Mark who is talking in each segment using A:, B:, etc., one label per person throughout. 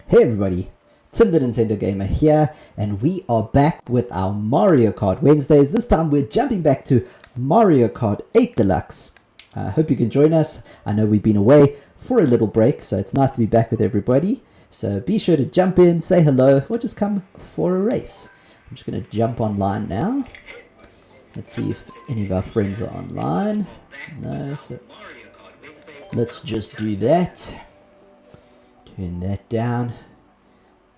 A: Hey everybody, Tim the Nintendo Gamer here, and we are back with our Mario Kart Wednesdays. This time we're jumping back to Mario Kart 8 Deluxe. I hope you can join us. I know we've been away for a little break, so it's nice to be back with everybody. So be sure to jump in, say hello, or just come for a race. I'm just going to jump online now. Let's see if any of our friends are online. No, so let's just do that. Turn that down.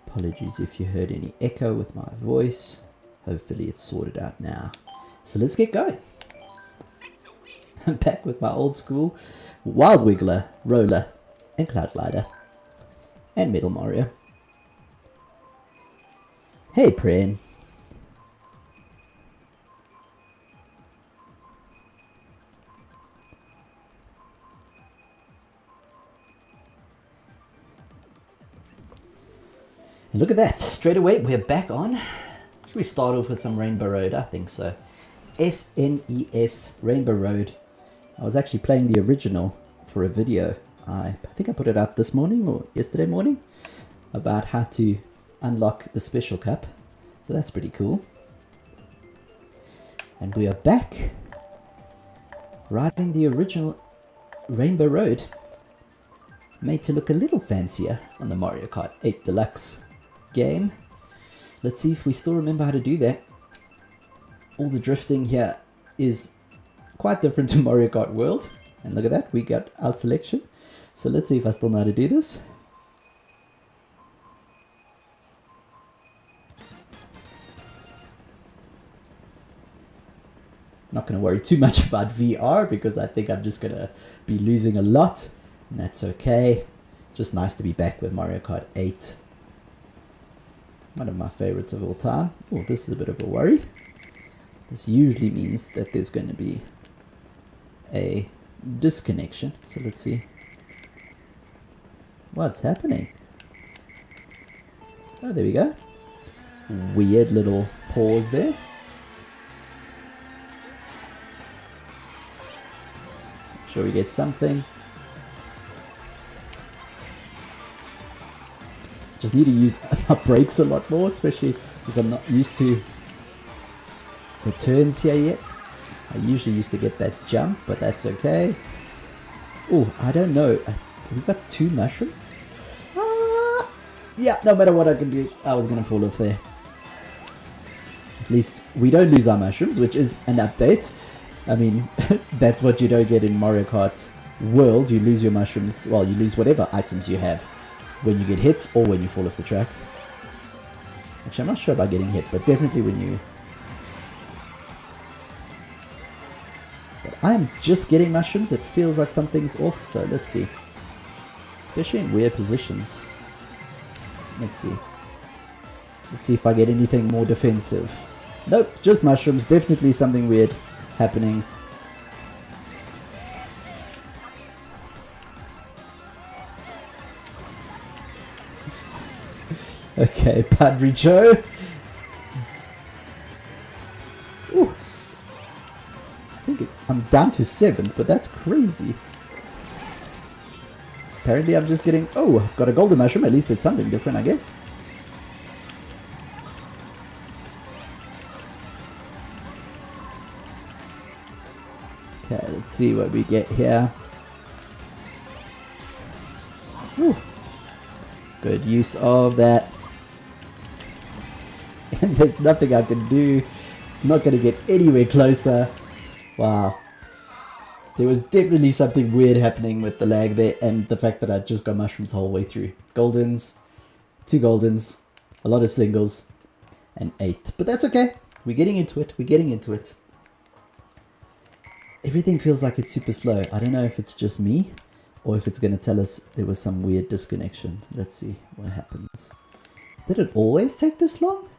A: Apologies if you heard any echo with my voice. Hopefully it's sorted out now. So let's get going. I'm back with my old school Wild Wiggler, Roller, and Cloud Glider. And Metal Mario. Hey Pran. Look at that, straight away we're back on. Should we start off with some Rainbow Road? I think so. SNES Rainbow Road. I was actually playing the original for a video. I think I put it out this morning or yesterday morning about how to unlock the special cup. So that's pretty cool. And we are back riding the original Rainbow Road. Made to look a little fancier on the Mario Kart 8 Deluxe game. Let's see if we still remember how to do that. All the drifting here is quite different to Mario Kart World. And look at that, we got our selection. So let's see if I still know how to do this. Not going to worry too much about VR because I think I'm just going to be losing a lot. And that's okay. Just nice to be back with Mario Kart 8. One of my favorites of all time. Oh, this is a bit of a worry. This usually means that there's going to be a disconnection. So let's see what's happening. Oh, there we go. Weird little pause there. Make sure we get something. Just need to use my brakes a lot more, especially because I'm not used to the turns here yet. I usually used to get that jump, but that's okay. Oh, I don't know. We've got 2 mushrooms. Yeah, no matter what I can do, I was going to fall off there. At least we don't lose our mushrooms, which is an update. I mean, that's what you don't get in Mario Kart World. You lose your mushrooms. Well, you lose whatever items you have when you get hit or when you fall off the track. Actually, I'm not sure about getting hit, but definitely when you... But I'm just getting mushrooms. It feels like something's off, so let's see. Especially in weird positions. Let's see. Let's see if I get anything more defensive. Nope, just mushrooms. Definitely something weird happening. Okay, Padre Joe. Ooh. I think I'm down to 7th, but that's crazy. Apparently I'm just getting... Oh, I've got a golden mushroom. At least it's something different, I guess. Okay, let's see what we get here. Ooh. Good use of that. And there's nothing I can do. I'm not going to get anywhere closer. Wow. There was definitely something weird happening with the lag there and the fact that I just got mushroomed the whole way through. Goldens, 2 goldens, a lot of singles, and 8. But that's okay. We're getting into it. We're getting into it. Everything feels like it's super slow. I don't know if it's just me or if it's going to tell us there was some weird disconnection. Let's see what happens. Did it always take this long?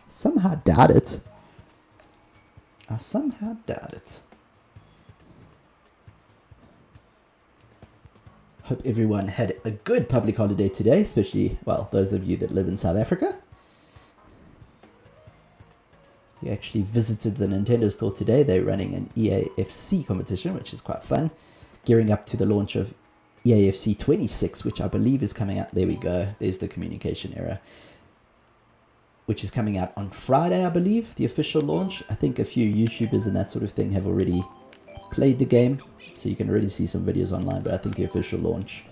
A: Somehow doubt it. I somehow doubt it. Hope everyone had a good public holiday today, especially, well, those of you that live in South Africa. We actually visited the Nintendo store today. They're running an EAFC competition, which is quite fun. Gearing up to the launch of EAFC 26, which I believe is coming out. There we go. There's the communication error. Which is coming out on Friday, I believe, the official launch. I think a few YouTubers and that sort of thing have already played the game, so you can already see some videos online, but I think the official launch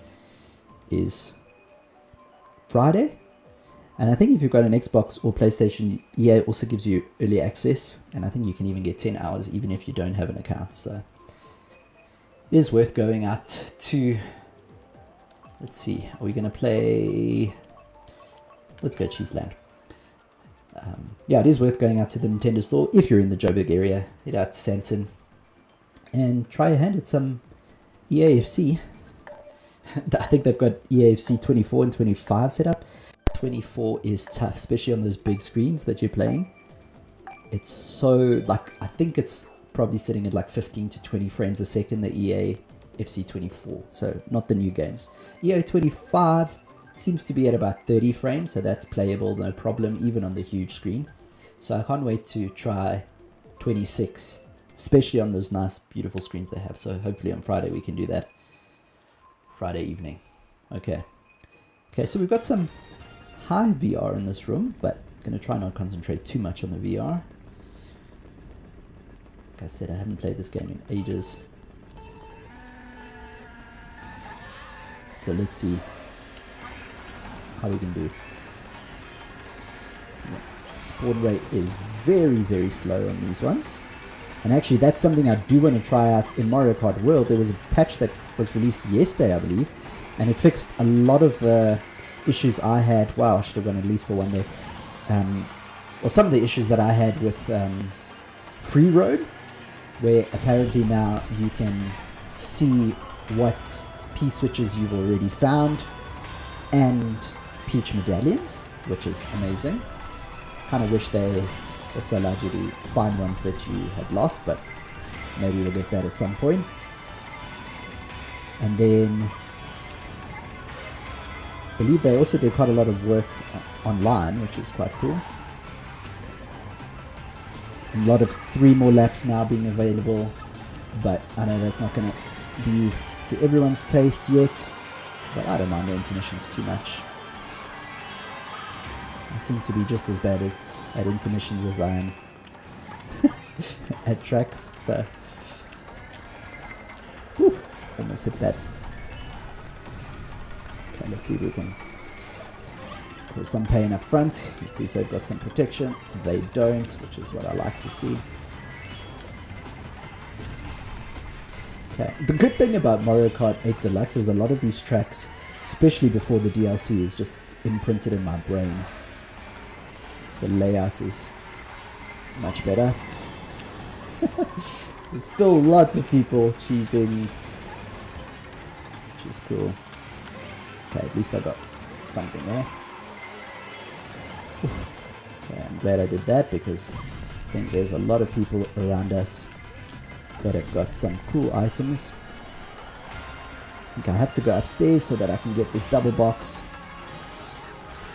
A: is Friday. And I think if you've got an Xbox or PlayStation, EA also gives you early access, and I think you can even get 10 hours even if you don't have an account. So it is worth going out to, let's see, are we going to play, let's go Cheeseland. Yeah, it is worth going out to the Nintendo store if you're in the Joburg area. Head out to Sanson and try your hand at some EAFC. I think they've got EAFC 24 and 25 set up. 24 is tough, especially on those big screens that you're playing. It's so, like, I think it's probably sitting at like 15 to 20 frames a second, the EA FC 24, so not the new games. EA 25 seems to be at about 30 frames, so that's playable, no problem, even on the huge screen. So I can't wait to try 26, especially on those nice, beautiful screens they have. So hopefully on Friday we can do that. Friday evening. Okay. Okay, so we've got some high VR in this room, but I'm going to try not concentrate too much on the VR. Like I said, I haven't played this game in ages. So let's see how we can do. Sport rate is very, very slow on these ones. And actually, that's something I do want to try out in Mario Kart World. There was a patch that was released yesterday, I believe, and it fixed a lot of the issues I had. Wow, I should have gone at least for one there. Well, some of the issues that I had with Free Road, where apparently now you can see what P-switches you've already found and Peach medallions, which is amazing. Kind of wish they also allowed you to find ones that you had lost, but maybe we'll get that at some point. And then I believe they also did quite a lot of work online, which is quite cool. A lot of 3 more laps now being available, but I know that's not going to be to everyone's taste yet, but I don't mind the intermissions too much. I seem to be just as bad at intermissions as I am at tracks, so whew, almost hit that. Okay, let's see if we can cause some pain up front. Let's see if they've got some protection. They don't, which is what I like to see. Okay, the good thing about Mario Kart 8 Deluxe is a lot of these tracks, especially before the DLC, is just imprinted in my brain. The layout is much better. There's still lots of people cheesing, which is cool. Okay, at least I got something there. Okay, I'm glad I did that because I think there's a lot of people around us that have got some cool items. I think I have to go upstairs so that I can get this double box.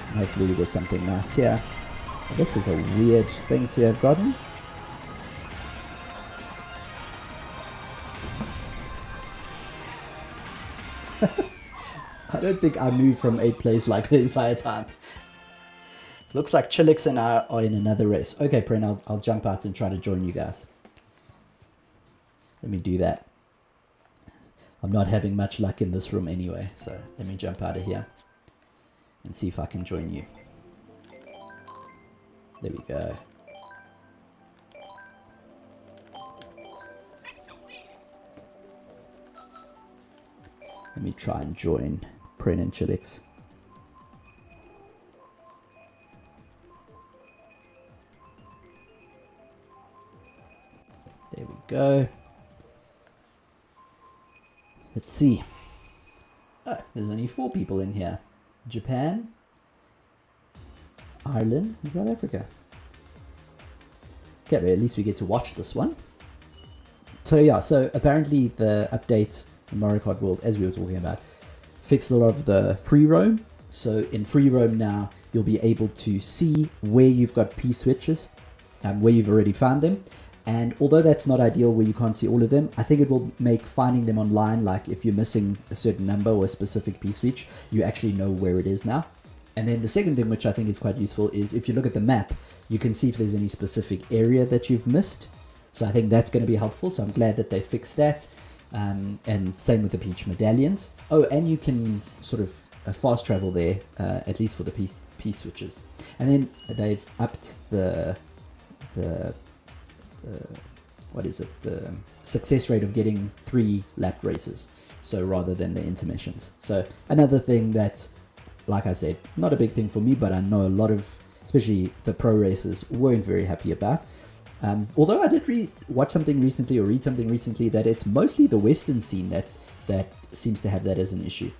A: And hopefully we get something nice here. This is a weird thing to have gotten. I don't think I moved from 8th place like the entire time. Looks like Chillix and I are in another race. Okay, Pren, I'll jump out and try to join you guys. Let me do that. I'm not having much luck in this room anyway, so let me jump out of here and see if I can join you. There we go. Let me try and join Pren and Chillix. There we go. Let's see. Oh, there's only 4 people in here. Japan, Ireland, and South Africa. Okay, but at least we get to watch this one. So yeah, so apparently the update in Mario Kart World, as we were talking about, fixed a lot of the free roam. So in free roam now, you'll be able to see where you've got P switches and where you've already found them. And although that's not ideal where you can't see all of them, I think it will make finding them online, like if you're missing a certain number or a specific piece reach, you actually know where it is now. And then the second thing, which I think is quite useful, is if you look at the map, you can see if there's any specific area that you've missed. So I think that's going to be helpful. So I'm glad that they fixed that. And same with the Peach medallions. Oh, and you can sort of fast travel there, at least for the piece switches. And then they've upped the what is it, the success rate of getting 3 lap races, so rather than the intermissions. So another thing that, like I said, not a big thing for me, but I know a lot of, especially the pro racers, weren't very happy about. Although I did watch something recently or read something recently that it's mostly the Western scene that seems to have that as an issue.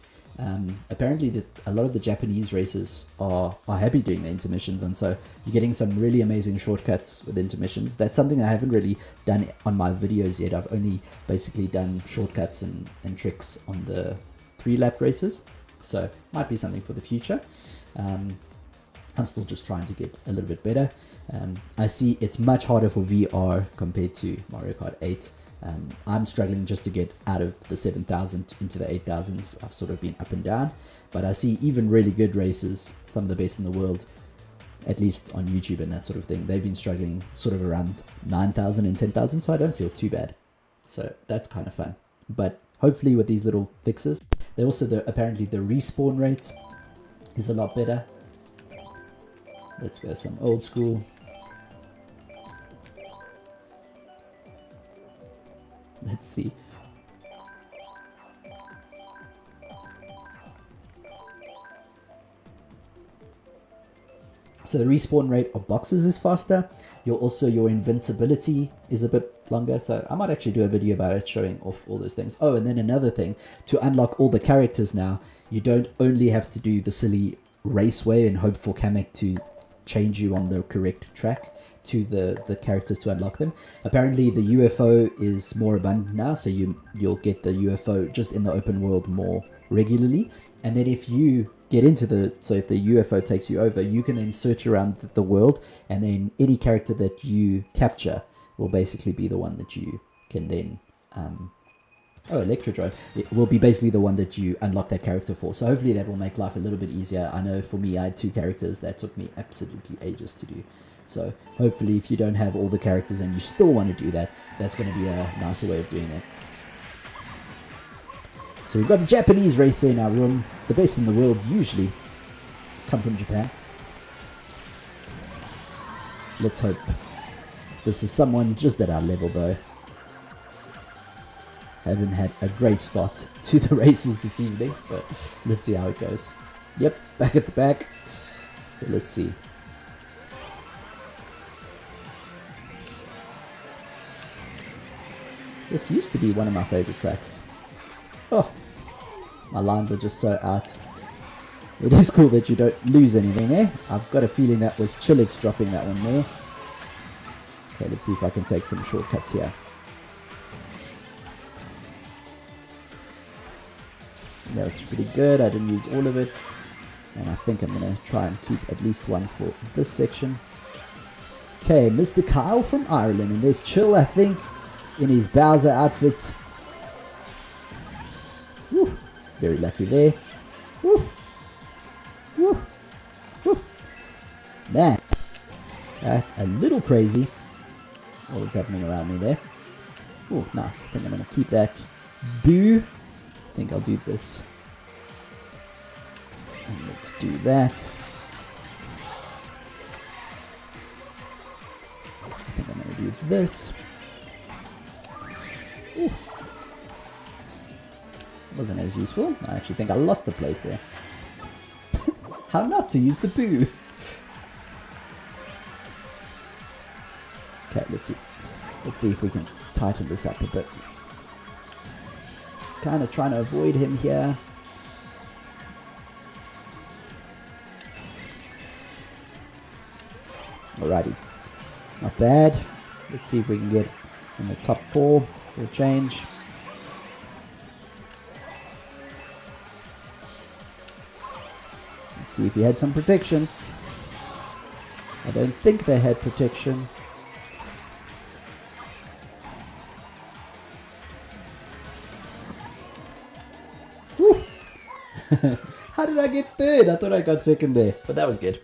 A: Apparently a lot of the Japanese racers are happy doing the intermissions, and so you're getting some really amazing shortcuts with intermissions. That's something I haven't really done on my videos yet. I've only basically done shortcuts and tricks on the 3-lap races, so might be something for the future. I'm still just trying to get a little bit better. I see it's much harder for VR compared to Mario Kart 8. I'm struggling just to get out of the 7,000 into the 8,000s. I've sort of been up and down, but I see even really good racers, some of the best in the world, at least on YouTube and that sort of thing, they've been struggling sort of around 9,000 and 10,000, so I don't feel too bad. So that's kind of fun. But hopefully with these little fixes, they also, apparently the respawn rate is a lot better. Let's go some old school. Let's see. So the respawn rate of boxes is faster. Your invincibility is a bit longer. So I might actually do a video about it showing off all those things. Oh, and then another thing, to unlock all the characters now, you don't only have to do the silly raceway and hope for Kamek to change you on the correct track to the characters to unlock them. Apparently the UFO is more abundant now, so you'll get the UFO just in the open world more regularly. And then if you get into if the UFO takes you over, you can then search around the world, and then any character that you capture will basically be the one that you can then Electrodrome. It will be basically the one that you unlock that character for. So hopefully that will make life a little bit easier. I know for me, I had 2 characters that took me absolutely ages to do. So hopefully if you don't have all the characters and you still want to do that, that's going to be a nicer way of doing it. So we've got a Japanese racer in our room. The best in the world usually come from Japan. Let's hope this is someone just at our level though. Haven't had a great start to the races this evening, so let's see how it goes. Yep, back at the back. So let's see. This used to be one of my favorite tracks. Oh, my lines are just so out. It is cool that you don't lose anything there. I've got a feeling that was Chillix dropping that one there. Okay, let's see if I can take some shortcuts here. That was pretty good. I didn't use all of it. And I think I'm going to try and keep at least one for this section. Okay, Mr. Kyle from Ireland. And there's Chill, I think, in his Bowser outfits. Woo, very lucky there. Woo, woo, woo. Man, that's a little crazy. What was happening around me there? Oh, nice. I think I'm going to keep that. Boo. I think I'll do this. And let's do that. I think I'm going to do this. Ooh. Wasn't as useful. I actually think I lost the place there. How not to use the boo? Okay, let's see. Let's see if we can tighten this up a bit. Kind of trying to avoid him here. Alrighty. Not bad. Let's see if we can get in the top 4 for a change. Let's see if he had some protection. I don't think they had protection. Woo. How did I get third? I thought I got second there, but that was good.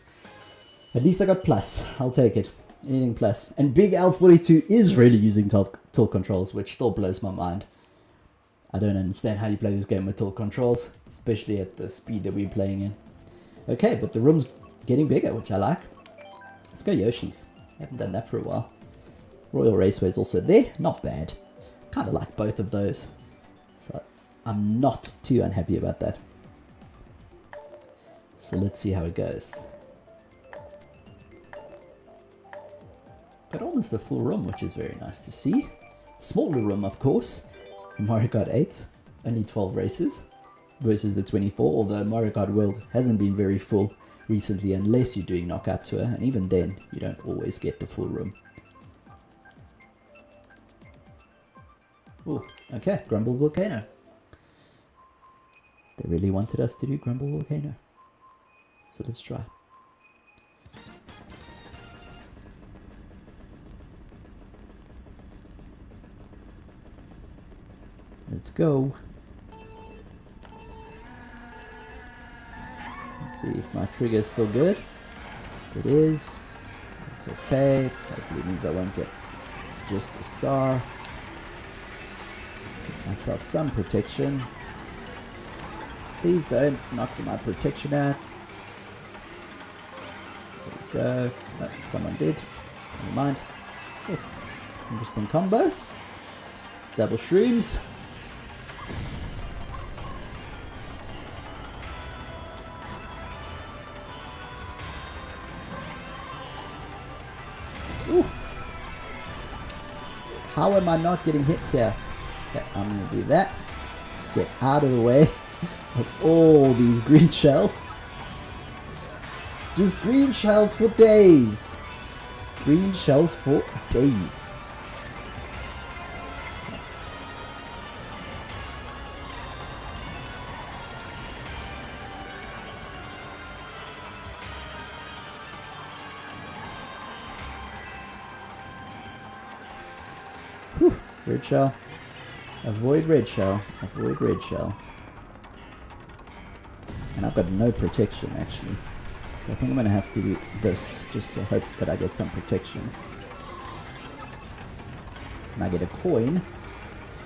A: At least I got plus. I'll take it. Anything plus. And Big L42 is really using tilt controls, which still blows my mind. I don't understand how you play this game with tilt controls, especially at the speed that we're playing in. Okay, but the room's getting bigger, which I like. Let's go Yoshi's. Haven't done that for a while. Royal Raceway is also there. Not bad. Kind of like both of those. So I'm not too unhappy about that. So let's see how it goes. Got almost a full room, which is very nice to see. Smaller room, of course. Mario Kart 8, only 12 races versus the 24, although Mario Kart World hasn't been very full recently unless you're doing Knockout Tour, and even then you don't always get the full room. Oh, okay, Grumble Volcano. They really wanted us to do Grumble Volcano, so let's try. Let's go. Let's see if my trigger is still good. It is. It's okay. Hopefully it means I won't get just a star. Give myself some protection. Please don't knock my protection out. There we go. Oh, someone did. Never mind. Oh, interesting combo. Double shrooms. Ooh. How am I not getting hit here? Okay, I'm going to do that. Just get out of the way of all these green shells. Just green shells for days. Green shells for days. Whew. Red shell. Avoid red shell. Avoid red shell. And I've got no protection actually. So I think I'm going to have to do this just to hope that I get some protection. And I get a coin.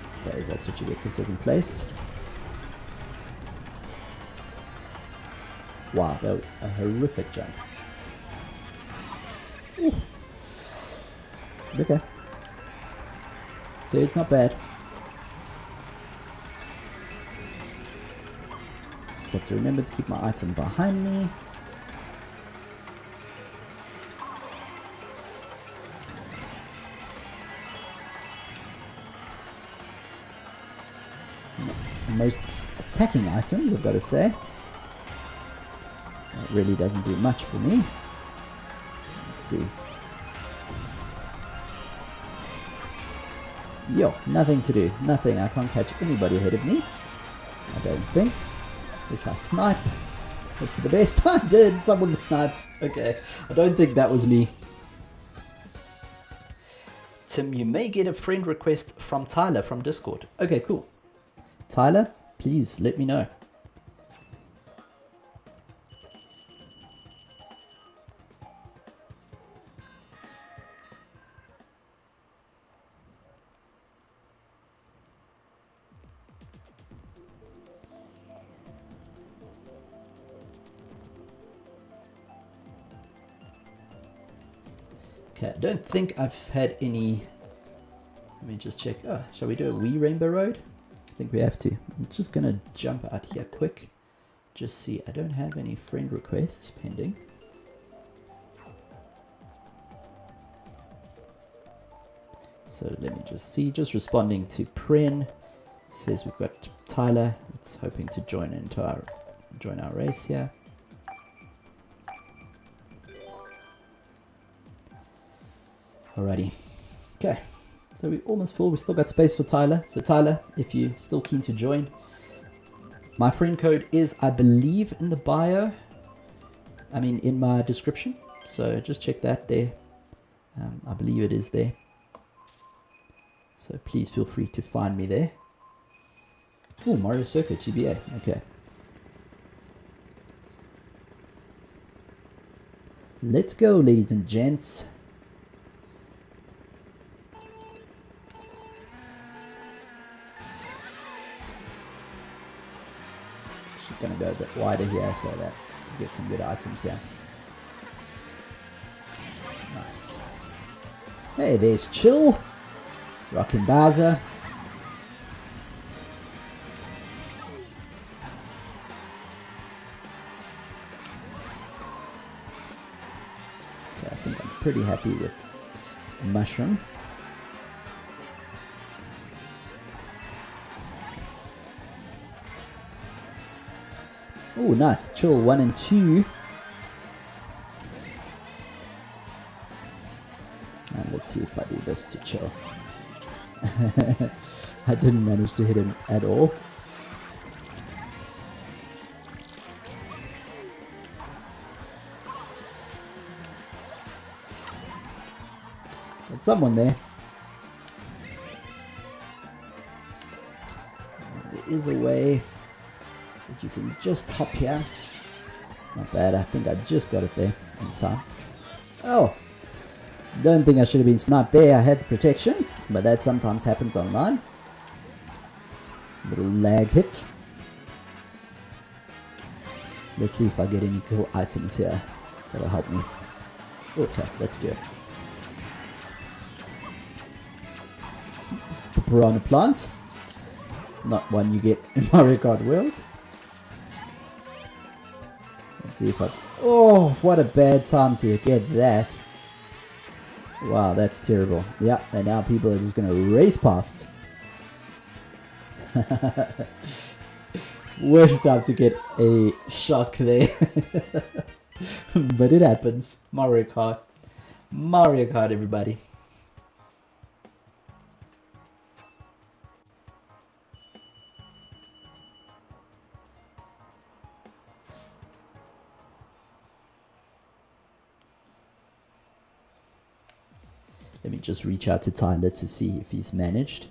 A: I suppose that's what you get for second place. Wow, that was a horrific jump. Ooh. Okay. Third's not bad. Just have to remember to keep my item behind me. Most attacking items, I've got to say. That really doesn't do much for me. Let's see. Yo, nothing to do. Nothing. I can't catch anybody ahead of me. I don't think. Yes, I snipe. Hope for the best. I did. Someone sniped. Okay. I don't think that was me. Tim, you may get a friend request from Tyler from Discord. Okay, cool. Tyler, please let me know. Okay, I don't think I've had any. Let me just check. Oh, shall we do a wee Rainbow Road? I think we have to. I'm just gonna jump out here quick. Just see. I don't have any friend requests pending. So let me just see. Just responding to Pren. Says we've got Tyler. That's hoping to join our race here. Alrighty. Okay. So we're almost full. We still got space for Tyler. So Tyler, if you're still keen to join, my friend code is, I believe, in the bio. I mean, in my description. So just check that there. I believe it is there. So please feel free to find me there. Oh, Mario Circuit GBA. Okay. Let's go, ladies and gents. Just gonna go a bit wider here so that we get some good items here. Nice. Hey, there's Chill. Rockin' Bowser. Okay, I think I'm pretty happy with Mushroom. Oh, nice. Chill 1 and 2. And let's see if I do this to Chill. I didn't manage to hit him at all. There's someone there. There is a way that you can just hop here. Not bad, I think I just got it there in time. Oh! Don't think I should have been sniped there. I had the protection, but that sometimes happens online. Little lag hit. Let's see if I get any cool items here that'll help me. Okay, let's do it. The piranha plants. Not one you get in Mario Kart World. Let's see if I... Oh, what a bad time to get that. Wow, that's terrible. Yeah, and now people are just going to race past. Worst time to get a shock there. But it happens. Mario Kart. Mario Kart, everybody. Let me just reach out to Tyler to see if he's managed.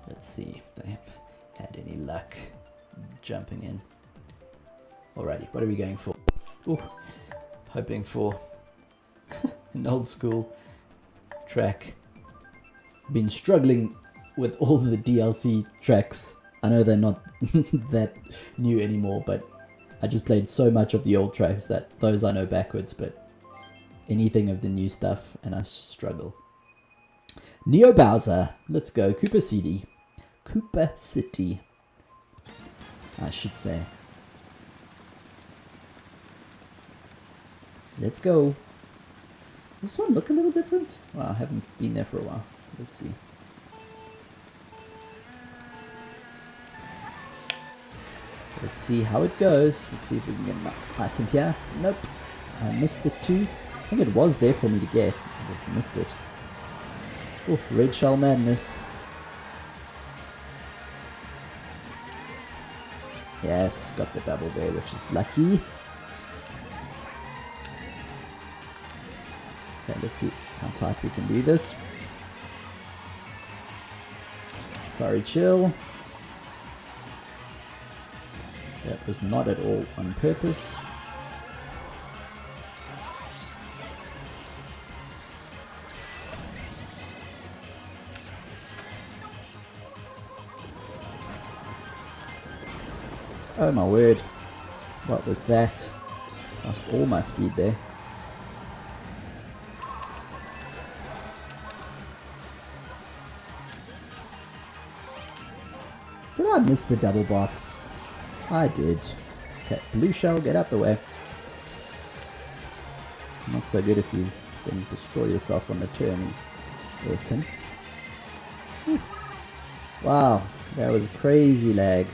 A: Let's see if they've had any luck jumping in. Alrighty, what are we going for? Ooh, hoping for an old school track. Been struggling with all the DLC tracks. I know they're not that new anymore, but I just played so much of the old tracks that those I know backwards, but anything of the new stuff and I struggle. Neo Bowser, let's go. Cooper City. Cooper City, I should say. Let's go. Does this one look a little different? Well, I haven't been there for a while. Let's see. Let's see how it goes. Let's see if we can get an item here. Nope. I missed it too. I think it was there for me to get. I just missed it. Oh, Red Shell Madness. Yes, got the double there, which is lucky. Okay, let's see how tight we can do this. Sorry, Chill. That was not at all on purpose. Oh my word. What was that? Lost all my speed there. Did I miss the double box? I did. Okay, blue shell, get out the way. Not so good if you then destroy yourself on the turn and hurt him. Wow, that was crazy lag.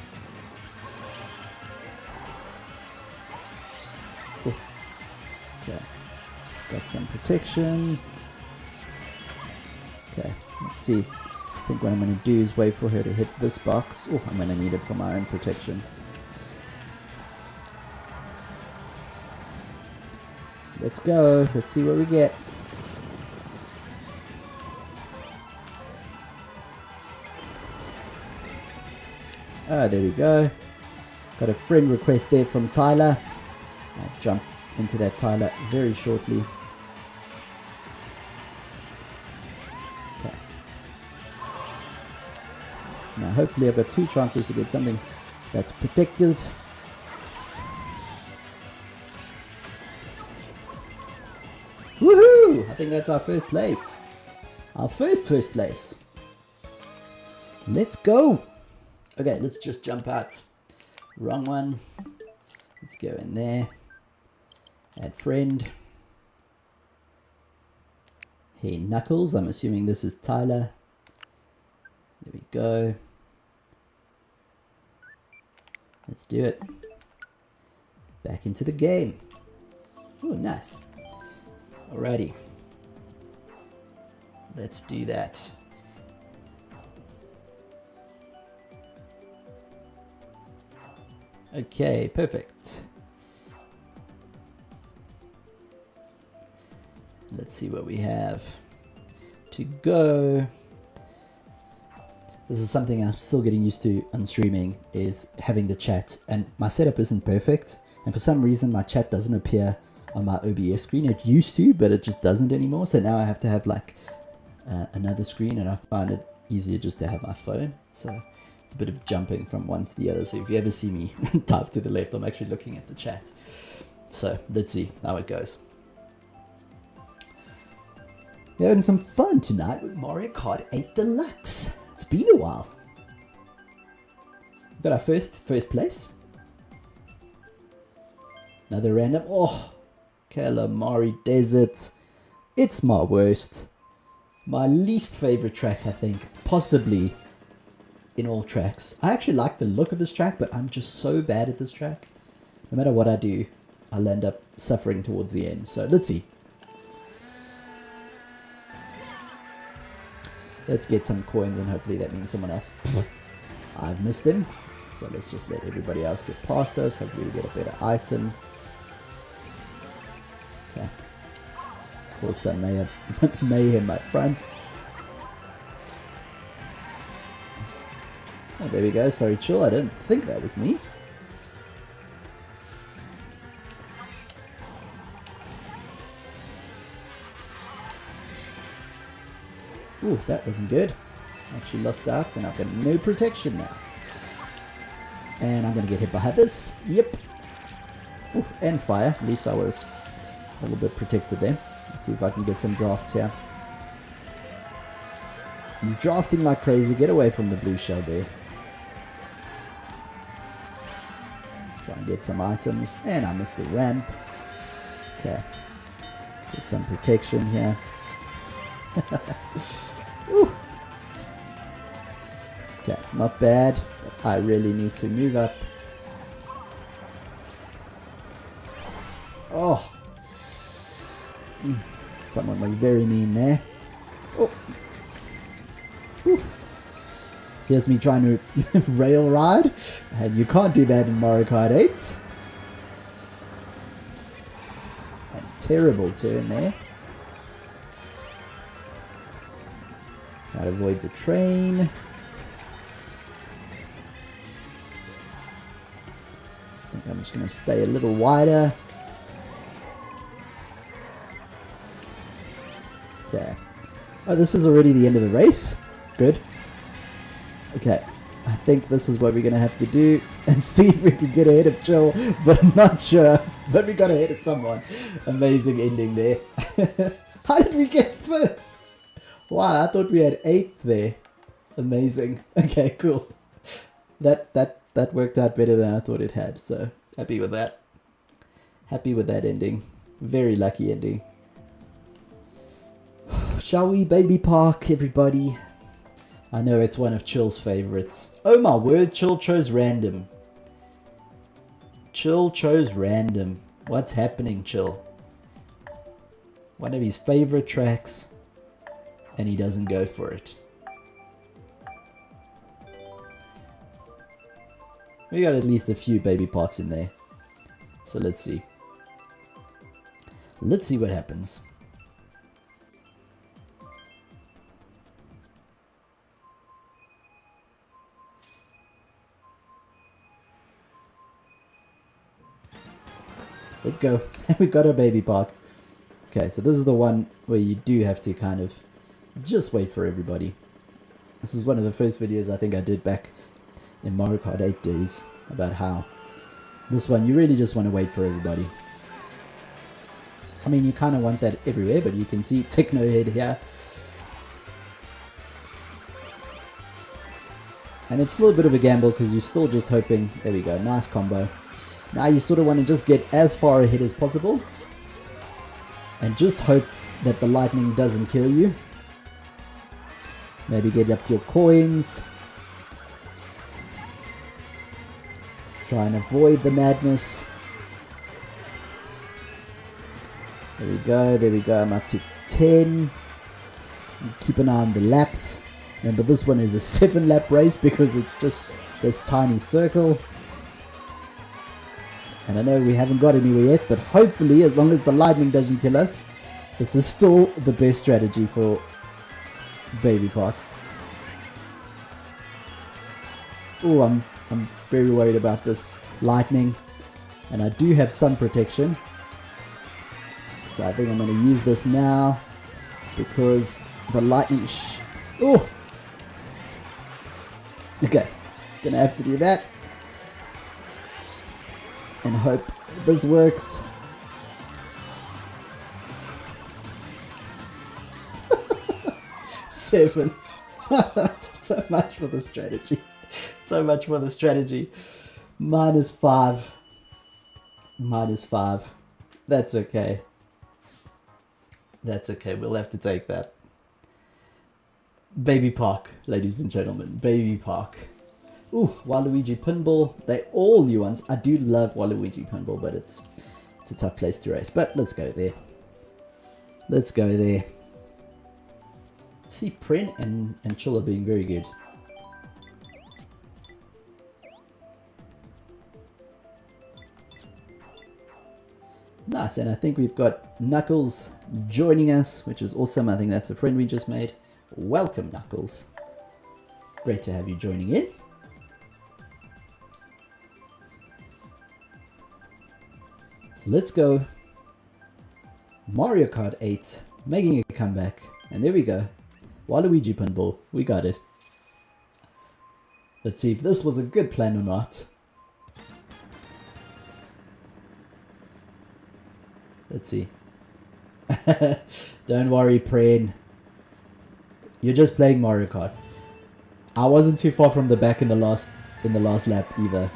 A: Okay, got some protection. Okay, let's see. I think what I'm going to do is wait for her to hit this box. Oh, I'm going to need it for my own protection. Let's go. Let's see what we get. Oh, there we go. Got a friend request there from Tyler. I'll jump into that, Tyler, very shortly. Okay. Now hopefully I've got 2 chances to get something that's protective. Woohoo! I think that's our first place. Our first place. Let's go! Okay, let's just jump out. Wrong one. Let's go in there. Add friend. Hey Knuckles, I'm assuming this is Tyler. There we go. Let's do it. Back into the game. Oh, nice. Alrighty. Let's do that. Okay, perfect. Let's see what we have to go. This is something I'm still getting used to on streaming, is having the chat, and my setup isn't perfect, and for some reason my chat doesn't appear on my OBS screen. It used to, but it just doesn't anymore, so now I have to have like another screen, and I find it easier just to have my phone, so it's a bit of jumping from one to the other. So if you ever see me type to the left, I'm actually looking at the chat. So let's see how it goes. We're having some fun tonight with Mario Kart 8 Deluxe. It's been a while. We've got our first place. Another random. Oh, Calamari Desert. It's my worst. My least favorite track, I think. Possibly in all tracks. I actually like the look of this track, but I'm just so bad at this track. No matter what I do, I'll end up suffering towards the end. So let's see. Let's get some coins, and hopefully that means someone else. I've missed them. So let's just let everybody else get past us. Hopefully we get a better item. Okay. Cause some mayhem up front. Oh, there we go. Sorry, Chill. I didn't think that was me. Ooh, that wasn't good. Actually lost out, and I've got no protection now. And I'm going to get hit by this. Yep. Ooh, and fire. At least I was a little bit protected there. Let's see if I can get some drafts here. I'm drafting like crazy. Get away from the blue shell there. Try and get some items. And I missed the ramp. Okay. Get some protection here. Okay, not bad. I really need to move up. Oh, someone was very mean there. Oh, here's me trying to rail ride, and you can't do that in Mario Kart 8. A terrible turn there. Gotta avoid the train. I think I'm just gonna stay a little wider. Okay. Oh, this is already the end of the race. Good. Okay. I think this is what we're gonna have to do and see if we can get ahead of Chill, but I'm not sure. But we got ahead of someone. Amazing ending there. How did we get 5th? Wow, I thought we had 8th there. Amazing. Okay, cool. That worked out better than I thought it had, so happy with that. Happy with that ending. Very lucky ending. Shall we baby park, everybody? I know it's one of Chill's favorites. Oh my word, Chill chose random. Chill chose random. What's happening, Chill? One of his favorite tracks. and he doesn't go for it. We got at least a few baby parks in there. So let's see. Let's see what happens. Let's go. We got a baby park. Okay, so this is the one where you do have to kind of just wait for everybody. This is one of the first videos I think I did back in Mario Kart 8 days about how this one you really just want to wait for everybody. I mean, you kind of want that everywhere, but you can see Techno Head here. And it's a little bit of a gamble because you're still just hoping. There we go, nice combo. Now you sort of want to just get as far ahead as possible and just hope that the lightning doesn't kill you. Maybe get up your coins. Try and avoid the madness. There we go, there we go. I'm up to 10. Keep an eye on the laps. Remember, this one is a 7-lap race because it's just this tiny circle. And I know we haven't got anywhere yet, but hopefully, as long as the lightning doesn't kill us, this is still the best strategy for Baby Park. Oh, I'm very worried about this lightning, and I do have sun protection, so I think I'm going to use this now because the lightning. Oh, okay, gonna have to do that. And hope this works. Seven. So much for the strategy. So much for the strategy. -5. -5. That's okay. That's okay. We'll have to take that. Baby Park, ladies and gentlemen. Baby Park. Ooh, Waluigi Pinball. They're all new ones. I do love Waluigi Pinball, but it's a tough place to race. But let's go there. Let's go there. See, Pren and Chilla being very good. Nice, and I think we've got Knuckles joining us, which is awesome. I think that's a friend we just made. Welcome, Knuckles. Great to have you joining in. So let's go. Mario Kart 8 making a comeback. And there we go. Waluigi Pinball. We got it. Let's see if this was a good plan or not. Let's see. Don't worry, Pren. You're just playing Mario Kart. I wasn't too far from the back in the last lap either.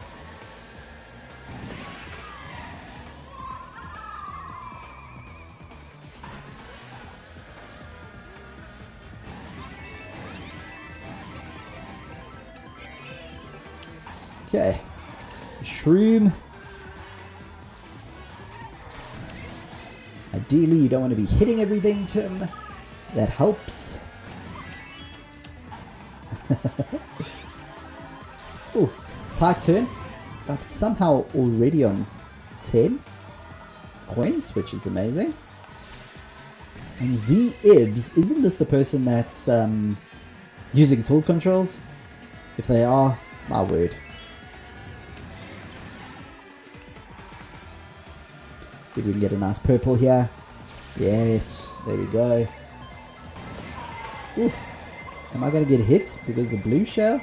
A: Okay. Shroom. Ideally, you don't want to be hitting everything, Tim. That helps. Ooh, tight turn. I'm somehow already on 10 coins, which is amazing. And Z-Ibs, isn't this the person that's using tilt controls? If they are, my word. See if we can get a nice purple here. Yes, there we go. Ooh. Am I going to get hit because of the blue shell?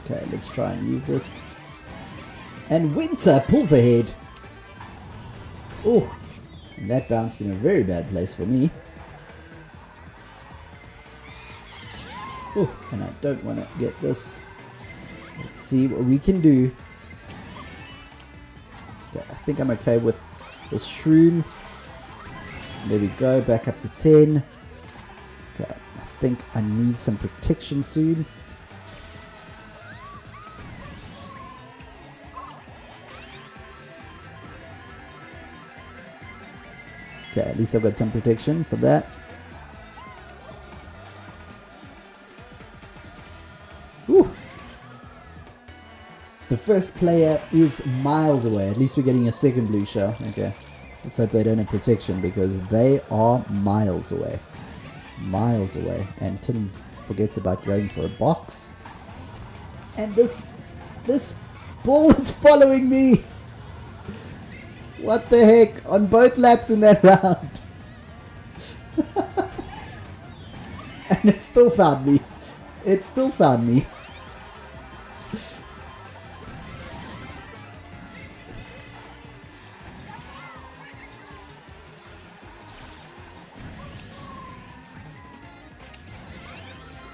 A: Okay, let's try and use this. And Winter pulls ahead. Oh, that bounced in a very bad place for me. Oh, and I don't want to get this. Let's see what we can do. Okay, I think I'm okay with the Shroom. There we go, back up to 10. Okay, I think I need some protection soon. Okay, at least I've got some protection for that. Whew. The first player is miles away. At least we're getting a second blue shell. Okay. Let's hope they don't have protection because they are miles away. Miles away. And Tim forgets about going for a box. And this ball is following me. What the heck? On both laps in that round. And it still found me. It still found me.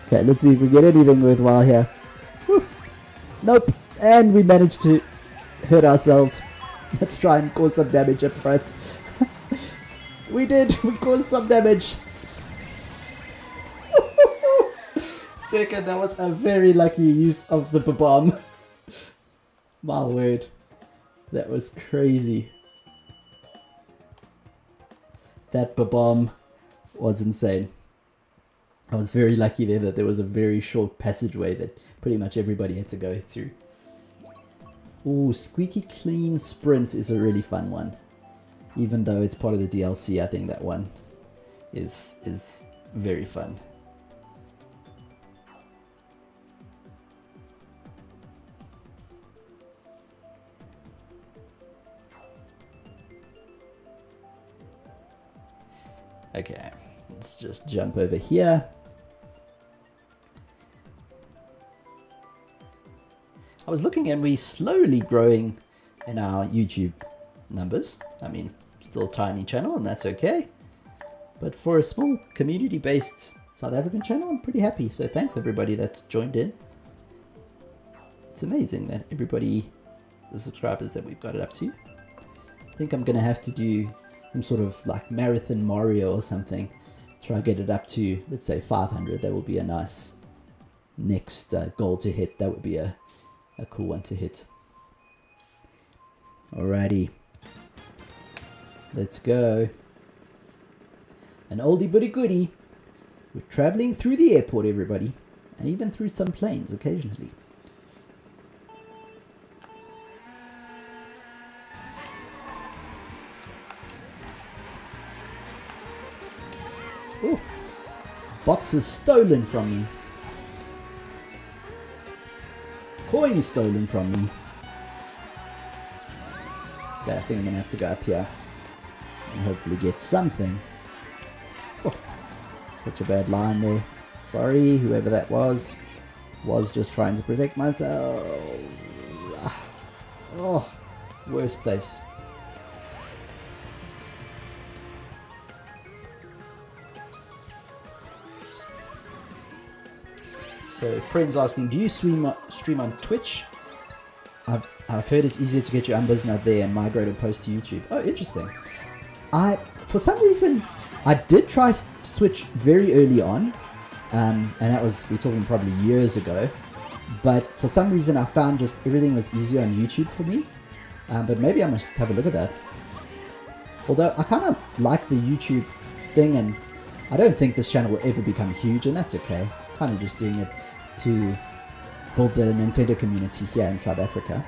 A: Okay, let's see if we get anything worthwhile here. Whew. Nope. And we managed to hurt ourselves. Let's try and cause some damage up front. We did. We caused some damage. Second, that was a very lucky use of the bomb. My word. That was crazy. That bomb was insane. I was very lucky there that there was a very short passageway that pretty much everybody had to go through. Ooh, Squeaky Clean Sprint is a really fun one. Even though it's part of the DLC, I think that one is very fun. Okay, let's just jump over here. I was looking and we're slowly growing in our YouTube numbers. I mean, still a tiny channel and that's okay. But for a small community-based South African channel, I'm pretty happy. So thanks everybody that's joined in. It's amazing that everybody, the subscribers that we've got it up to. I think I'm going to have to do some sort of like Marathon Mario or something. Try to get it up to, let's say 500. That would be a nice next goal to hit. That would be a cool one to hit. Alrighty. Let's go. An oldie but a goodie. We're traveling through the airport, everybody. And even through some planes occasionally. Oh, boxes stolen from me. Coin stolen from me. Okay, I think I'm gonna have to go up here and hopefully get something. Oh, such a bad line there. Sorry, whoever that was just trying to protect myself. Oh, worst place. So Prin's asking, do you stream on Twitch? I've heard it's easier to get your umbers not there and migrate or post to YouTube. Oh, interesting. For some reason, I did try Switch very early on, and that was, we're talking probably years ago. But for some reason, I found just everything was easier on YouTube for me. But maybe I must have a look at that. Although I kind of like the YouTube thing, and I don't think this channel will ever become huge, and that's okay. Kind of just doing it to build the Nintendo community here in South Africa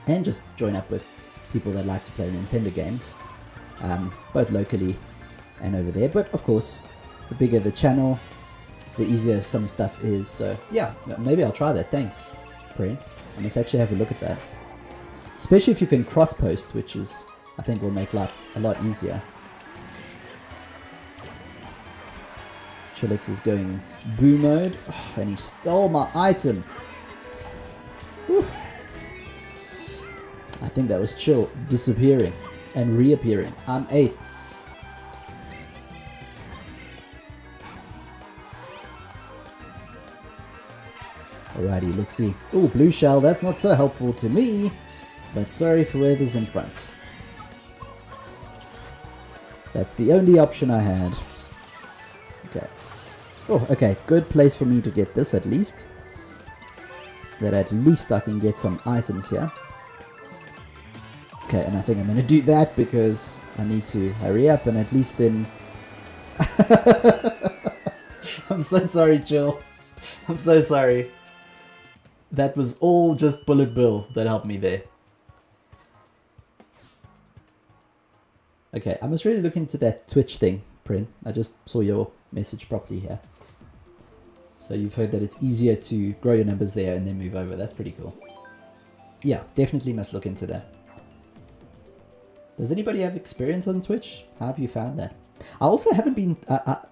A: and just join up with people that like to play Nintendo games, both locally and over there. But of course, the bigger the channel, the easier some stuff is. So yeah, maybe I'll try that. Thanks, Prin. I must actually have a look at that, especially if you can cross post, which is, I think, will make life a lot easier. Trillix is going boo mode. Oh, and he stole my item. Whew. I think that was Chill disappearing and reappearing. I'm 8th. Alrighty, let's see. Oh, blue shell. That's not so helpful to me. But sorry for whoever's in front. That's the only option I had. Okay. Oh, okay. Good place for me to get this at least. That at least I can get some items here. Okay, and I think I'm going to do that because I need to hurry up and at least then... I'm so sorry, Jill. I'm so sorry. That was all just Bullet Bill that helped me there. Okay, I must really look into that Twitch thing, Prin. I just saw your message properly here. So you've heard that it's easier to grow your numbers there and then move over. That's pretty cool. Yeah, definitely must look into that. Does anybody have experience on Twitch? How have you found that? I also haven't been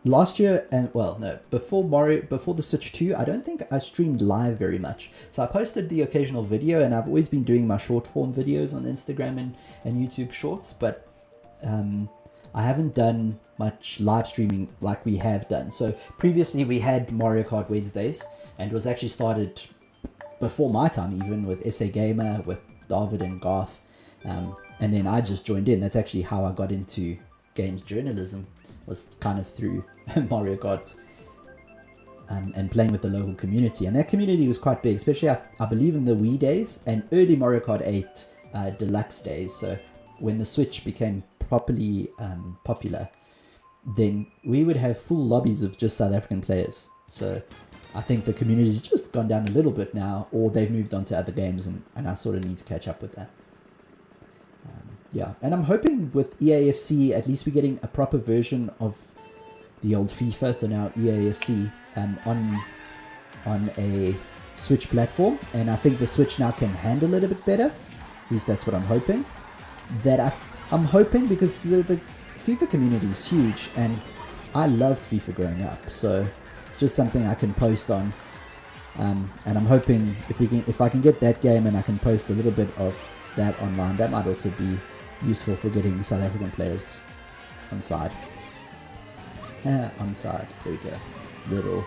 A: last year, and well, no, before the Switch 2, I don't think I streamed live very much. So I posted the occasional video, and I've always been doing my short form videos on Instagram and YouTube Shorts, but I haven't done much live streaming like we have done. So previously we had Mario Kart Wednesdays, and it was actually started before my time, even with SA Gamer, with David and Garth, and then I just joined in. That's actually how I got into games journalism, was kind of through Mario Kart and playing with the local community. And that community was quite big, especially I believe in the Wii days and early Mario Kart 8 Deluxe days. So when the Switch became properly popular, then we would have full lobbies of just South African players. So I think the community's just gone down a little bit now, or they've moved on to other games, and I sort of need to catch up with that. Yeah, and I'm hoping with EAFC, at least we're getting a proper version of the old FIFA, so now EAFC on a Switch platform, and I think the Switch now can handle it a bit better. At least that's what I'm hoping. I'm hoping because the FIFA community is huge, and I loved FIFA growing up, so it's just something I can post on. And I'm hoping if I can get that game and I can post a little bit of that online, that might also be useful for getting South African players on side. On side, there we go. Little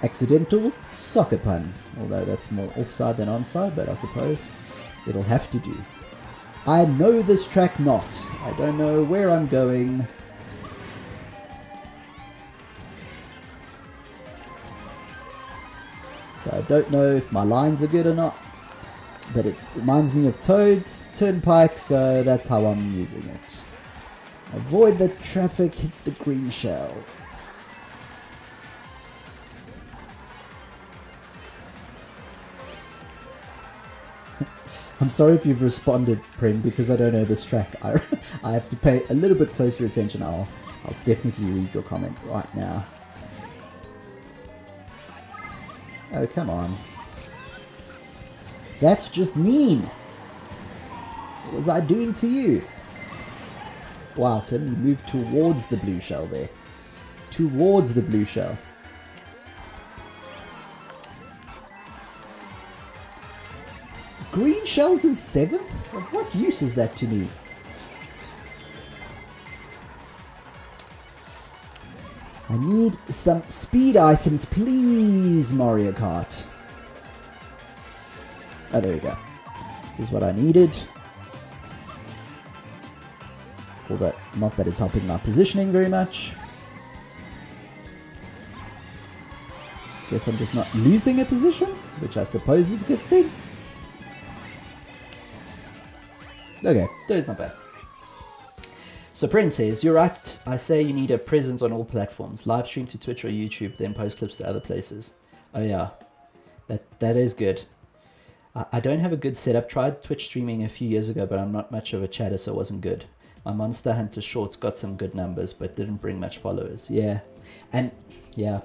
A: accidental soccer pun, although that's more offside than onside, but I suppose it'll have to do. I know this track not. I don't know where I'm going. So I don't know if my lines are good or not, but it reminds me of Toad's Turnpike, so that's how I'm using it. Avoid the traffic, hit the green shell. I'm sorry if you've responded, Prin, because I don't know this track. I have to pay a little bit closer attention. I'll definitely read your comment right now. Oh, come on. That's just mean. What was I doing to you? Wow, Tim, you moved towards the blue shell there. Towards the blue shell. Green shells in 7th? Of what use is that to me? I need some speed items, please, Mario Kart. Oh, there we go. This is what I needed. Although, not that it's helping my positioning very much. Guess I'm just not losing a position, which I suppose is a good thing. Okay, that's not bad. So Prince says, you're right, I say you need a presence on all platforms. Live stream to Twitch or YouTube, then post clips to other places. Oh yeah, that is good. I don't have a good setup. Tried Twitch streaming a few years ago, but I'm not much of a chatter, so it wasn't good. My Monster Hunter shorts got some good numbers, but didn't bring much followers. Yeah, and yeah,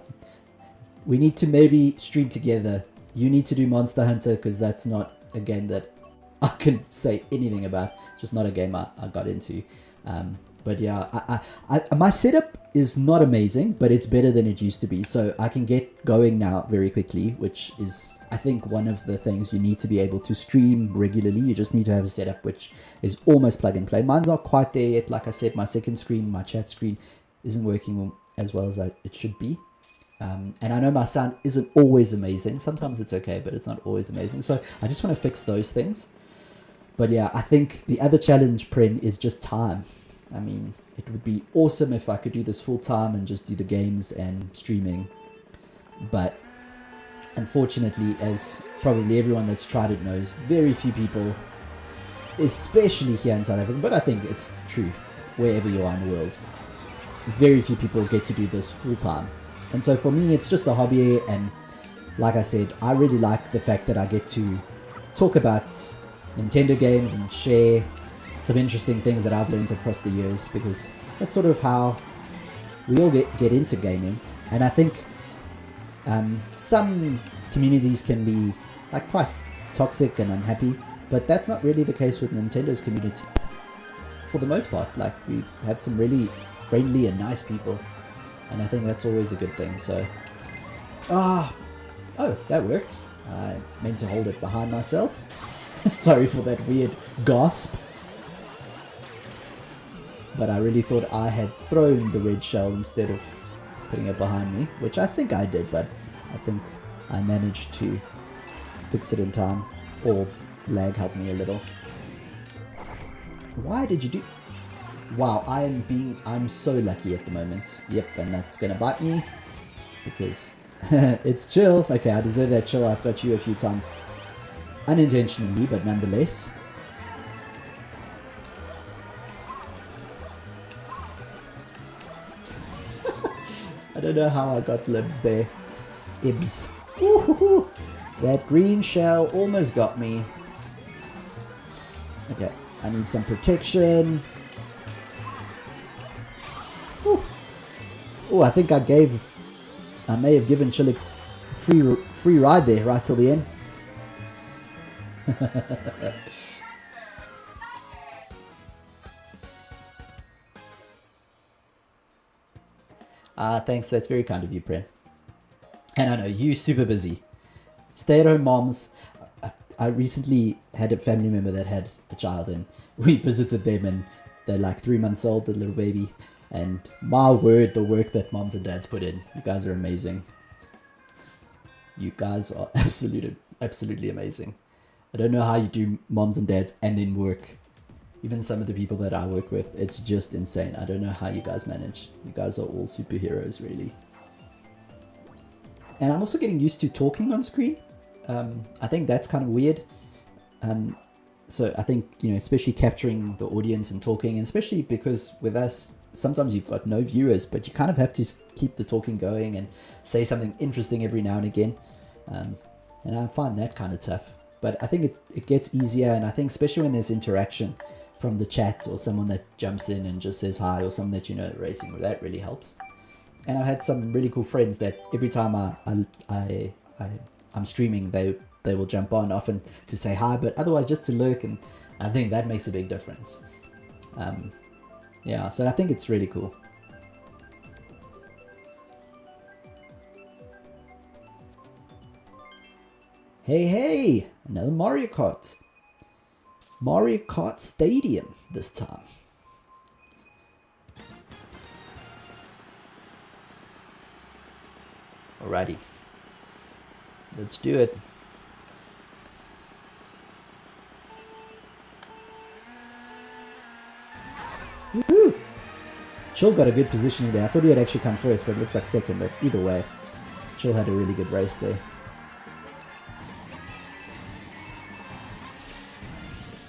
A: we need to maybe stream together. You need to do Monster Hunter, because that's not a game that I can say anything about. Just not a game I got into. But yeah, my setup is not amazing, but it's better than it used to be. So I can get going now very quickly, which is, I think, one of the things you need to be able to stream regularly. You just need to have a setup which is almost plug and play. Mine's not quite there yet. Like I said, my second screen, my chat screen, isn't working as well as it should be. And I know my sound isn't always amazing. Sometimes it's okay, but it's not always amazing. So I just want to fix those things. But yeah, I think the other challenge, Prin, is just time. I mean, it would be awesome if I could do this full time and just do the games and streaming. But unfortunately, as probably everyone that's tried it knows, very few people especially here in South Africa, but I think it's true wherever you are in the world. Very few people get to do this full time. And so for me, it's just a hobby, and like I said, I really like the fact that I get to talk about Nintendo games and share some interesting things that I've learned across the years, because that's sort of how we all get into gaming. And I think some communities can be like quite toxic and unhappy, but that's not really the case with Nintendo's community. For the most part, like, we have some really friendly and nice people, and I think that's always a good thing. So oh, that worked. I meant to hold it behind myself. Sorry for that weird gasp, but I really thought I had thrown the red shell instead of putting it behind me, which I think I did, but I think I managed to fix it in time, or lag helped me a little. Why did you do... Wow, I'm so lucky at the moment. Yep, and that's gonna bite me, because it's chill. Okay, I deserve that chill. I've got you a few times unintentionally, but nonetheless. I don't know how I got libs there. Ibs. Ooh, that green shell almost got me. Okay, I need some protection. Oh, I think I may have given Chilix free ride there right till the end. Thanks, that's very kind of you, Pren. And I know, you super busy. Stay-at-home moms. I recently had a family member that had a child, and we visited them, and they're like 3 months old, the little baby. And my word, the work that moms and dads put in. You guys are amazing. You guys are absolutely amazing. I don't know how you do moms and dads and then work. Even some of the people that I work with, it's just insane. I don't know how you guys manage. You guys are all superheroes, really. And I'm also getting used to talking on screen. I think that's kind of weird. So I think, you know, especially capturing the audience and talking, and especially because with us, sometimes you've got no viewers, but you kind of have to keep the talking going and say something interesting every now and again. And I find that kind of tough. But I think it gets easier, and I think especially when there's interaction from the chat, or someone that jumps in and just says hi, or someone that you know racing, that really helps. And I've had some really cool friends that every time I'm streaming, they will jump on, often to say hi, but otherwise just to lurk, and I think that makes a big difference. Yeah, so I think it's really cool. Hey, another Mario Kart. Mario Kart Stadium this time. Alrighty, let's do it. Woohoo! Chill got a good positioning there. I thought he had actually come first, but it looks like second. But either way, Chill had a really good race there.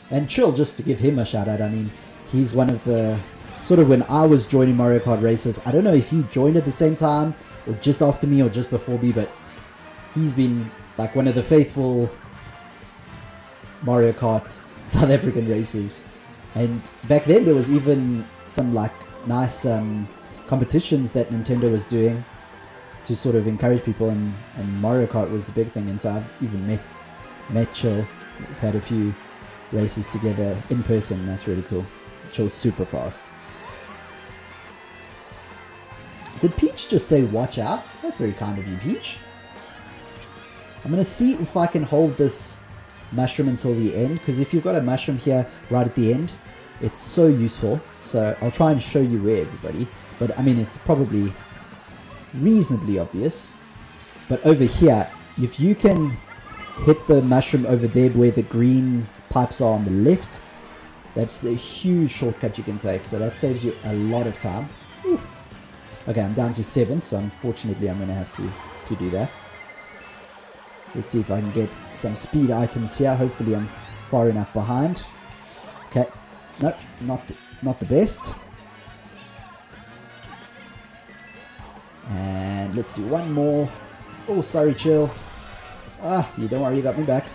A: And Chill, just to give him a shout out, I mean, he's one of the, sort of when I was joining Mario Kart races, I don't know if he joined at the same time, or just after me, or just before me, but he's been like one of the faithful Mario Kart South African racers. And back then there was even some like nice competitions that Nintendo was doing to sort of encourage people, and Mario Kart was a big thing. And so I've even met Chill. We've had a few races together in person, and that's really cool. Chill's super fast. Did Peach just say watch out? That's very kind of you, Peach. I'm going to see if I can hold this mushroom until the end, because if you've got a mushroom here right at the end, it's so useful. So I'll try and show you where, everybody. But I mean, it's probably reasonably obvious. But over here, if you can hit the mushroom over there where the green pipes are on the left, that's a huge shortcut you can take. So that saves you a lot of time. Whew. Okay, I'm down to 7th, so unfortunately I'm going to have to do that. Let's see if I can get some speed items here. Hopefully I'm far enough behind. Okay. No, not the best. And let's do one more. Oh, sorry, chill. Ah, you don't worry, you got me back.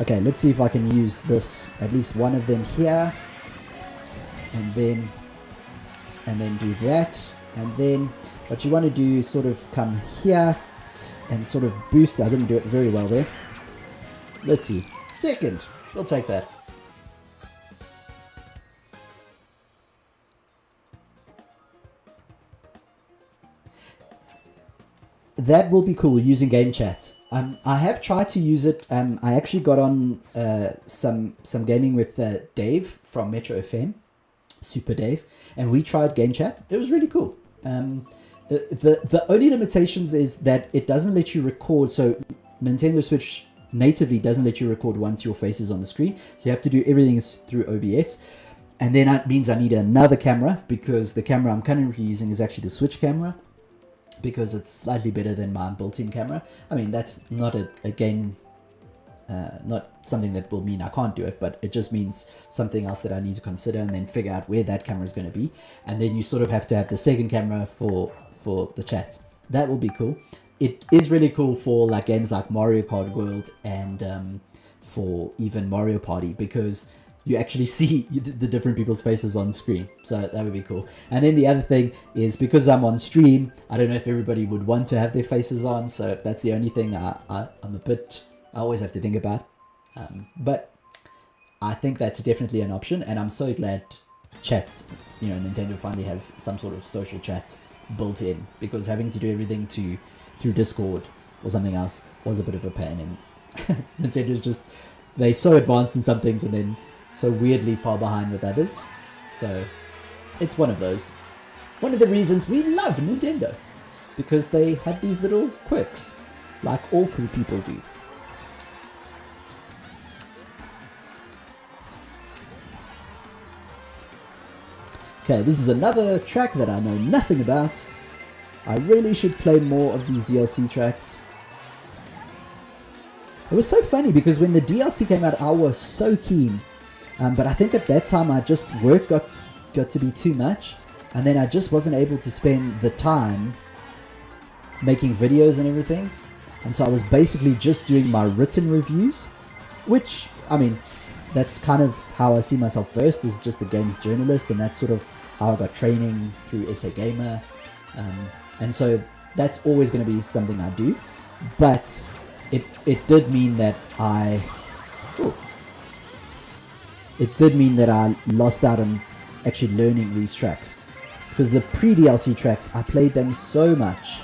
A: Okay, let's see if I can use this, at least one of them here. And then do that. And then what you want to do is sort of come here and sort of boost. I didn't do it very well there. Let's see. Second. We'll take that. That will be cool using game chat. I have tried to use it. I actually got on some gaming with Dave from Metro FM, Super Dave, and we tried game chat. It was really cool. The only limitations is that it doesn't let you record. So Nintendo Switch natively doesn't let you record once your face is on the screen. So you have to do everything through OBS. And then that means I need another camera, because the camera I'm currently using is actually the Switch camera, because it's slightly better than my built-in camera. I mean, that's not a game, not something that will mean I can't do it, but it just means something else that I need to consider and then figure out where that camera is going to be. And then you sort of have to have the second camera for the chat. That will be cool. It is really cool for like games like Mario Kart World and for even Mario Party, because you actually see the different people's faces on screen. So that would be cool. And then the other thing is, because I'm on stream, I don't know if everybody would want to have their faces on. So that's the only thing I always have to think about. But I think that's definitely an option. And I'm so glad chat, Nintendo finally has some sort of social chat built in, because having to do everything through Discord or something else was a bit of a pain. And Nintendo's just, they're so advanced in some things and then so weirdly far behind with others. So it's one of those. One of the reasons we love Nintendo, because they have these little quirks, like all cool people do. Okay, this is another track that I know nothing about. I really should play more of these DLC tracks. It was so funny because when the DLC came out, I was so keen. But I think at that time, work got to be too much. And then I just wasn't able to spend the time making videos and everything. And so I was basically just doing my written reviews, which, I mean, that's kind of how I see myself first, is just a games journalist. And that's sort of how I got training through SA Gamer. And so that's always going to be something I do. But it did mean that I lost out on actually learning these tracks, because the pre-DLC tracks, I played them so much.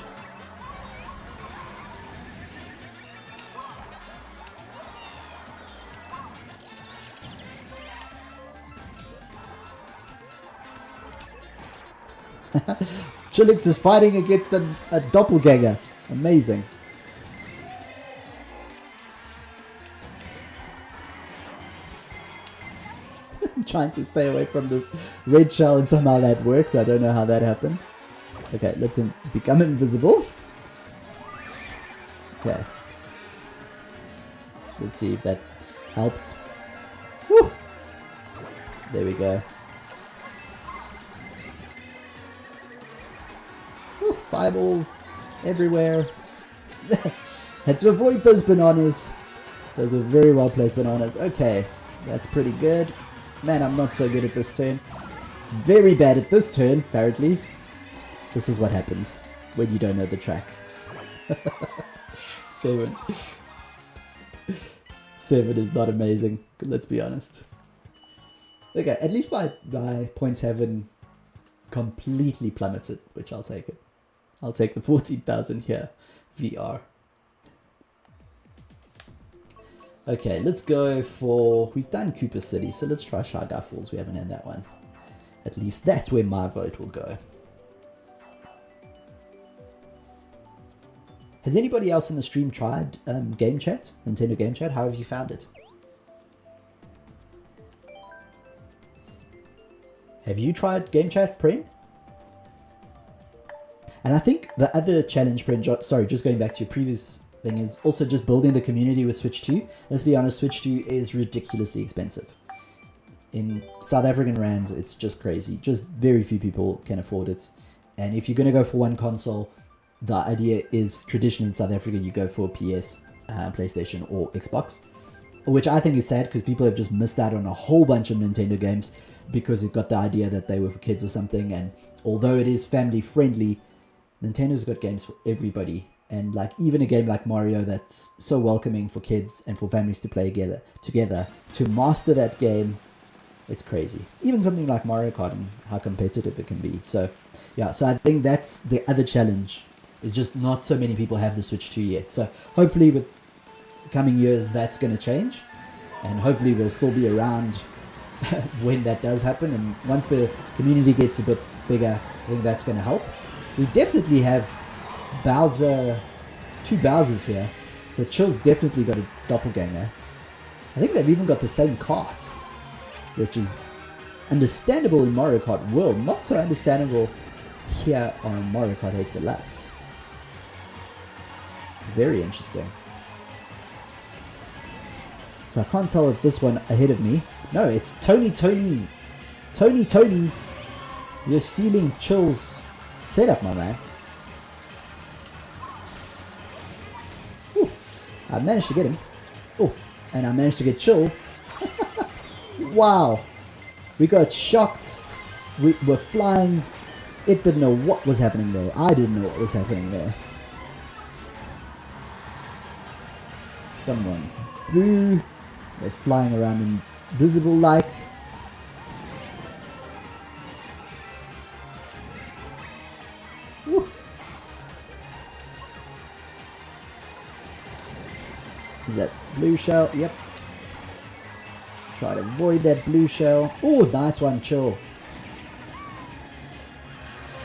A: Chilix is fighting against a doppelganger. Amazing. I'm trying to stay away from this red shell and somehow that worked. I don't know how that happened. Okay, let's become invisible. Okay. Let's see if that helps. Woo! There we go. Woo, fireballs everywhere. Had to avoid those bananas. Those were very well placed bananas. Okay, that's pretty good. Man, I'm not so good at this turn. Very bad at this turn, apparently. This is what happens when you don't know the track. 7. 7 is not amazing, let's be honest. Okay, at least my points haven't completely plummeted, which I'll take it. I'll take the 14,000 here, VR. Okay, let's go for... We've done Cooper City, so let's try Shy Guy Falls. We haven't had that one. At least that's where my vote will go. Has anybody else in the stream tried Game Chat? Nintendo Game Chat? How have you found it? Have you tried Game Chat, Prem? And I think the other challenge, Prem, sorry, just going back to your previous thing, is also just building the community with Switch 2. Let's be honest, Switch 2 is ridiculously expensive. In South African rands, it's just crazy. Just very few people can afford it. And if you're going to go for one console, the idea is traditionally in South Africa, you go for PS, PlayStation, or Xbox. Which I think is sad because people have just missed out on a whole bunch of Nintendo games because it got the idea that they were for kids or something. And although it is family friendly, Nintendo's got games for everybody. And like even a game like Mario that's so welcoming for kids and for families to play together to master that game, it's crazy. Even something like Mario Kart and how competitive it can be. So yeah, so I think that's the other challenge. Is just not so many people have the Switch 2 yet. So hopefully with coming years that's going to change, and hopefully we'll still be around when that does happen. And once the community gets a bit bigger, I think that's going to help. We definitely have two Bowsers here, so Chill's definitely got a doppelganger. I think they've even got the same kart, which is understandable in Mario Kart World, not so understandable here on Mario Kart 8 Deluxe. Very interesting. So I can't tell if this one ahead of me. No, it's Tony. You're stealing Chill's setup, my man. Ooh, I managed to get him. Oh, and I managed to get Chill. Wow. We got shocked. We were flying. It didn't know what was happening there. I didn't know what was happening there. Someone's blue. They're flying around invisible like. Woo. Is that blue shell? Yep. Try to avoid that blue shell. Oh, nice one, Chill.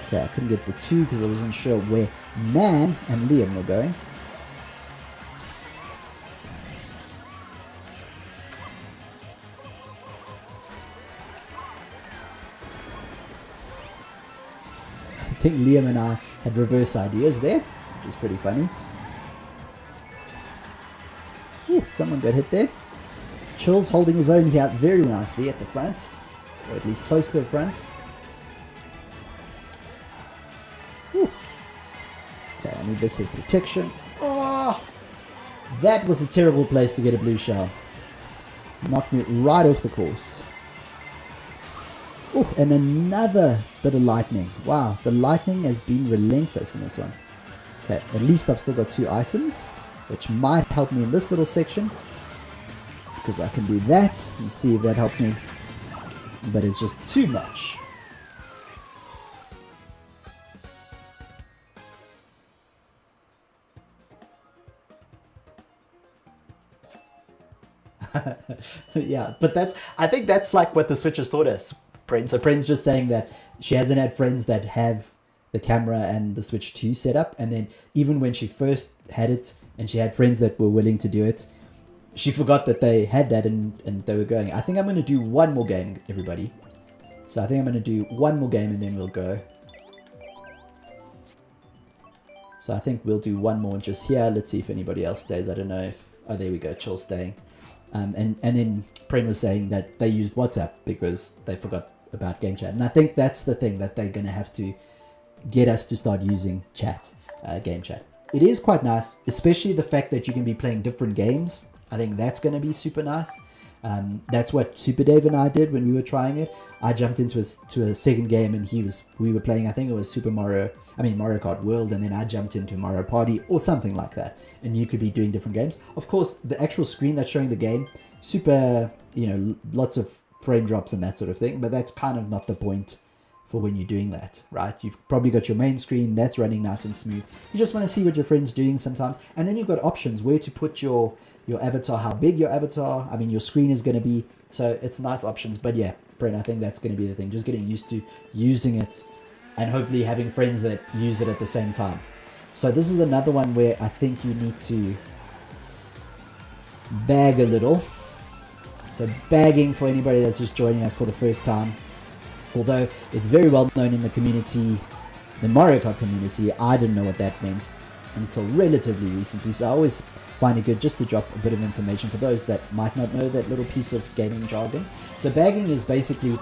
A: Okay, I couldn't get the 2 because I wasn't sure where Man and Liam were going. I think Liam and I had reverse ideas there, which is pretty funny. Ooh, someone got hit there. Chill's holding his own here very nicely at the front, or at least close to the front. Ooh. Okay, I need this as protection. Oh, that was a terrible place to get a blue shell. Knocked me right off the course. Oh, and another bit of lightning. Wow, the lightning has been relentless in this one. Okay, at least I've still got 2 items, which might help me in this little section. Because I can do that and see if that helps me. But it's just too much. Yeah, but I think that's like what the Switch has taught us. So Pren's just saying that she hasn't had friends that have the camera and the Switch 2 set up, and then even when she first had it and she had friends that were willing to do it, she forgot that they had that and they were going. I think I'm going to do one more game, everybody. So I think I'm going to do one more game and then we'll go. So I think we'll do one more just here. Let's see if anybody else stays. I don't know if... Oh, there we go. Chill's staying. And then Pren was saying that they used WhatsApp because they forgot about game chat. And I think that's the thing that they're going to have to get us to start using chat, game chat. It is quite nice, especially the fact that you can be playing different games. I think that's going to be super nice. That's what Super Dave and I did when we were trying it. I jumped into a second game and we were playing, I think it was Mario Kart World, and then I jumped into Mario Party or something like that. And you could be doing different games. Of course, the actual screen that's showing the game, super, lots of frame drops and that sort of thing, but that's kind of not the point for when you're doing that, right? You've probably got your main screen that's running nice and smooth. You just want to see what your friend's doing sometimes, and then you've got options where to put your avatar, how big your avatar, your screen is going to be. So it's nice options. But yeah, Brent, I think that's going to be the thing. Just getting used to using it and hopefully having friends that use it at the same time. So this is another one where I think you need to bag a little. So bagging, for anybody that's just joining us for the first time, although it's very well known in the community, the Mario Kart community, I didn't know what that meant until relatively recently, so I always find it good just to drop a bit of information for those that might not know that little piece of gaming jargon. So bagging is basically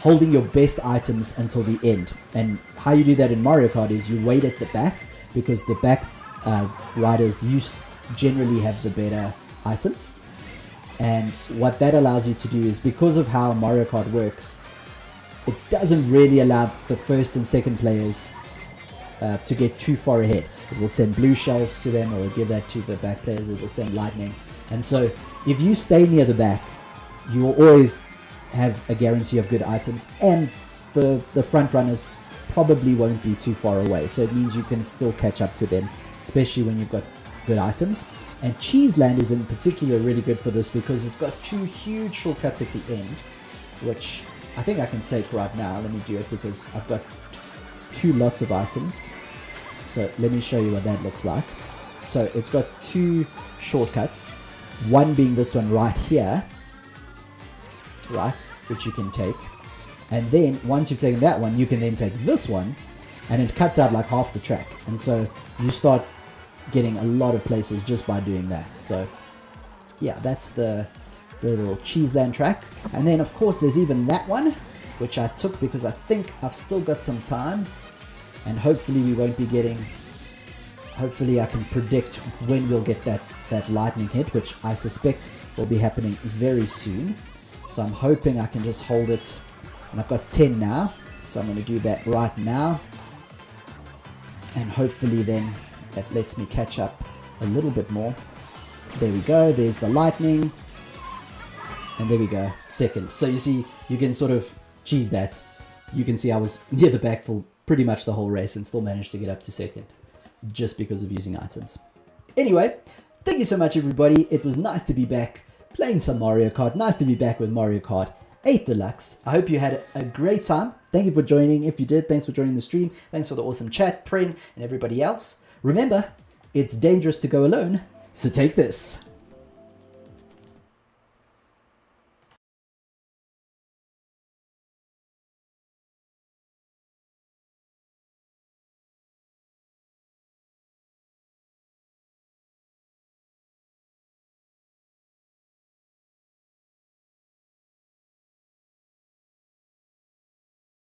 A: holding your best items until the end, and how you do that in Mario Kart is you wait at the back, because the back riders generally have the better items. And what that allows you to do is, because of how Mario Kart works, it doesn't really allow the first and second players to get too far ahead. It will send blue shells to them, or it'll give that to the back players. It will send lightning. And so if you stay near the back, you will always have a guarantee of good items, and the front runners probably won't be too far away. So it means you can still catch up to them, especially when you've got good items. And Cheeseland is in particular really good for this, because it's got 2 huge shortcuts at the end, which I think I can take right now. Let me do it, because I've got 2 lots of items. So let me show you what that looks like. So it's got 2 shortcuts, one being this one right here, right, which you can take. And then once you've taken that one, you can then take this one, and it cuts out like half the track. And so you start getting a lot of places just by doing that. So yeah, that's the little Cheeseland track. And then of course there's even that one, which I took because I think I've still got some time, and hopefully we won't be getting, hopefully I can predict when we'll get that lightning hit, which I suspect will be happening very soon. So I'm hoping I can just hold it, and I've got 10 now, so I'm going to do that right now, and hopefully then that lets me catch up a little bit more. There we go, there's the lightning, and there we go, second. So you see, you can sort of cheese that. You can see I was near the back for pretty much the whole race and still managed to get up to second, just because of using items. Anyway, thank you so much everybody, it was nice to be back playing some Mario Kart, nice to be back with Mario Kart 8 Deluxe. I hope you had a great time. Thank you for joining. If you did, thanks for joining the stream. Thanks for the awesome chat, Prin, and everybody else. Remember, it's dangerous to go alone, so take this.